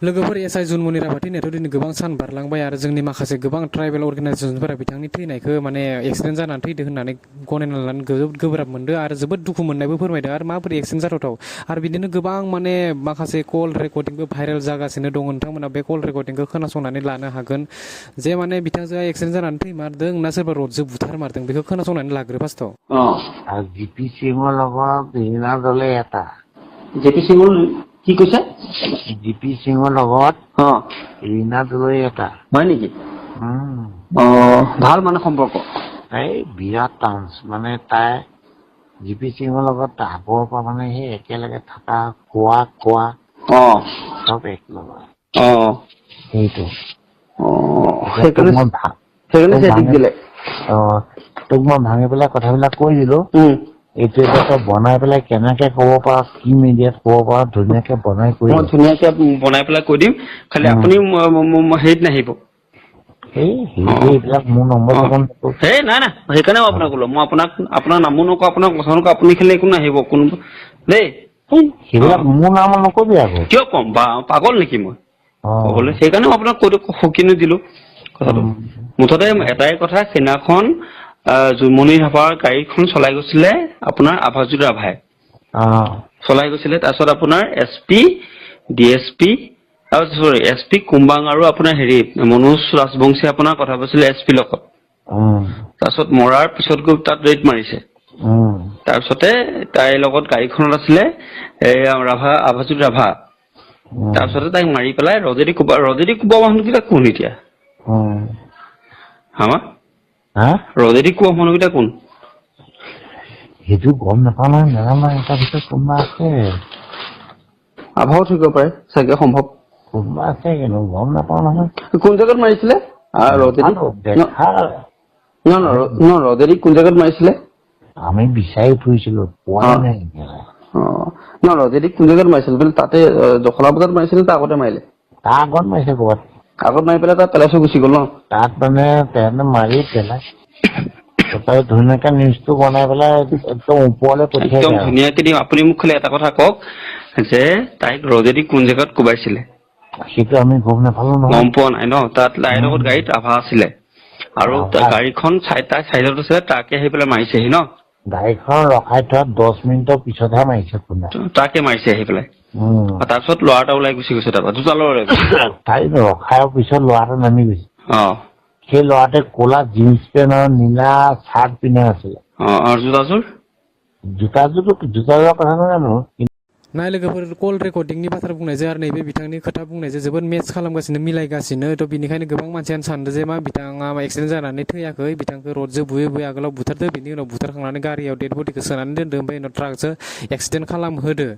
लोगोफोर एसआइ जुनमनि राभा थैनायाथ' दिनै गोबां सान बारलांबाय आरो जोंनि माखासे गोबां ट्राइबेल अर्गानाइजेसनफोरा बिथांनि थैनायखौ माने एक्सिडेन्ट जानानै थैदों होननानै गनायना लानो जोबोद गोब्राब मोनदों आरो जोबोद दुखु मोननायबो फोरमायदों आरो माबोरै एक्सिडेन्ट जाथावथाव आरो बिदिनो गोबां माने माखासे कल रेकर्डिंबो भाइरेल जागासिनो दङ नोंथांमोना बे कल रेकर्डिंखौ खोनासंनानै लानो हागोन जे माने बिथांजोआ एक्सिडेन्ट जानानै थैमारदों ना सोरबा रडजों बुथारमारदों बेखौ खोनासंनानै लाग्रो फार्स्टआव আৰু জিপি সিঙৰ লগত ৰীনা দলে এটা জেপি সিঙৰ কি কৈছে জিপি সিঙৰ লগত ৰীনা দলে এটা হয় নেকি ভাল মানে সম্পৰ্ক এই বিৰাট টান্স মানে তাই জিপি সিঙৰ লগত আগৰ পৰা মানে সেই একেলগে থকা খোৱা চব এক লগত সেইটো তোক মই ভাঙি পেলাই কথাবিলাক কৈ দিলো এইটো এটা তই বনাই পেলাই কেনেকে কব পাৰ কি মিডিয়াত কব পাৰ ধুনীয়াকে বনাই কৈ মই ধুনীয়াকে বনাই পেলাই কৈ দিম খালি আপুনি হেৰিত নাহিব এইবিলাক মোৰ নম্বৰ নাই নাই সেইকাৰণে আপোনাক ক'লো মই আপোনাৰ নামো নকওঁ আপোনাৰ কথা নকওঁ আপুনি খালি একো নাহিব কোনো দেই সেইবিলাক মোৰ নাম নকবি আকৌ কিয় কম পাগল নেকি মই ক'বলৈ সেইকাৰণে মই আপোনাক সকিনো দিলো কথাটো মুঠতে এটাই কথা সেইদিনাখন জুমনি ৰাভাৰ গাড়ীখন চলাই গৈছিলে আপোনাৰ আভাজুৰ ৰাভাই চলাই গৈছিলে তাৰপিছত আপোনাৰ এছপি ডিএছপি এছপি কুম্বাং আৰু আপোনাৰ হেৰি মনোজ ৰাজবংশী আপোনাৰ কথা কৈছিলে এছপি লগত তাৰপিছত মৰাৰ পিছত গৈ তাত ৰেড মাৰিছে তাৰপিছতে তাইৰ লগত গাড়ীখনত আছিলে আভাজুৰ ৰাভা তাৰপিছতে তাইক মাৰি পেলাই ৰজেদি কোবা মানুহকেইটা কোন এতিয়া ৰজেদি কোৱা মানুহকেইটা কোন সেইটো গম নাপাওঁ নহয় নাজানো এটা ভিতৰত কোনোবা আছে আভাও থাকিব পাৰে চাগে সম্ভৱ কোনোবা আছে কিন্তু গম নাপাওঁ নহয় কোন জেগাত মাৰিছিলে ৰজেদি কোন জেগাত মাৰিছিলে আমি বিচাৰি ফুৰিছিলো পোৱা নাই ৰজেদি কোন জেগাত মাৰিছিল বোলে তাতে জখলা বজাত মাৰিছিলে তাৰ আগতে মাৰিলে তাৰ আগত মাৰিছে ক'ৰবাত আগত মাৰি পেলাই তাত পেলাই থৈ গুচি গ'ল ন তাত মানে তেনে মাৰি পেলাই তাই ধুনীয়াকে নিউজটো বনাই পেলাই একদম ওপৰলৈ পঠিয়াই একদম ধুনীয়াকে দিম আপুনি মোক খালি এটা কথা কওক যে তাইক ৰজেদি কোন জেগাত কোবাইছিলে সেইটো আমি গম নাপালো নহয় গম পোৱা নাই ন তাত লাইৰ লগত গাড়ীত আভা আছিলে আৰু গাড়ীখন তাই চাইডত আছিলে তাকে আহি পেলাই মাৰিছেহি ন গাড়ীখন ৰখাই থোৱা 10 মিনিটৰ পিছতহে মাৰিছে কোনে তাকে মাৰিছে আহি পেলাই তাৰপিছত ল'ৰা এটা ওলাই গুচি গৈছে তাৰপৰা দুটা ল'ৰা তাই ৰখাৰ পিছত ল'ৰাটো নামি গৈছে সেই ল'ৰাটোৱে ক'লা জিন্স পেণ্ট আৰু নীলা চাৰ্ট পিন্ধি আছিলে আৰু জোতাযোৰৰ কথা নাজানো नाय लोगोफोर कल रेकर्डिंनि बाथ्रा बुंनायजों आरो नैबे बिथांनि खोथा बुंनायजों जोबोद मेच खालामगासिनो मिलायगासिनो थ' बिनिखायनो गोबां मानसियानो सानदों जे मा बिथाङा एक्सिडेन्ट जानानै थैयाखै बिथांखौ रडजों बुयै आगोलाव बुथारदो बिनि उनाव बुथारखांनानै गारियाव डेड बडिखौ सोनानै दोनदो ओमफ्राय उनाव ट्राकजों एक्सिडेन्ट खालामहोदो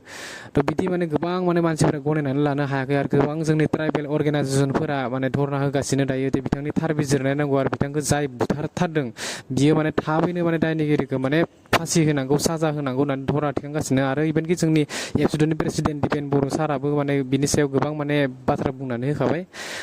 थ' बिदि माने गोबां माने मानसिफोरा गनायनानै लानो हायाखै आरो गोबां जोंनि ट्राइबेल अर्गानाइजेसनफोरा माने धरना होगासिनो दायो बिथांनि थार बिजिरनाय नांगौ आरो बिथांखौ जाय बुथारथारदों बियो माने थाबैनो माने दायनिगिरिखौ माने फासि होनांगौ साजा होनांगौ होननानै धरना थिखांगासिनो आरो इभेनकि जोंनि एबसुनि प्रेसिडेन्ट दिपेन बर' साराबो माने बिनि सायाव गोबां माने बाथ्रा बुंनानै होखाबाय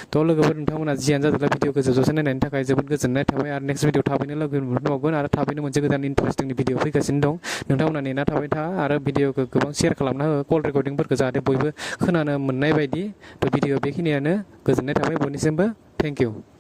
थ' लोगोफोर नोंथांमोना जियानो जादोंला भिडिअखौ जोबजासे नायनायनि थाखाय जोबोद गोजोननाय थाबाय आरो नेक्स्ट भिडिअ थाबैनो लोगो मोनबावगोन आरो थाबैनो मोनसे गोदान इन्टारेस्टिंनि भिडिअ फैगासिनो दं नोंथांमोना नेना थाबाय था आरो भिडिअखौ गोबां शेयार खालामना हो कल रेकर्डिंफोरखौ जाहाथे बयबो खोनानो मोननाय बायदि थ' भिडिअ बेखिनियानो गोजोननाय थाबाय बयनिसिमबो थेंक इउ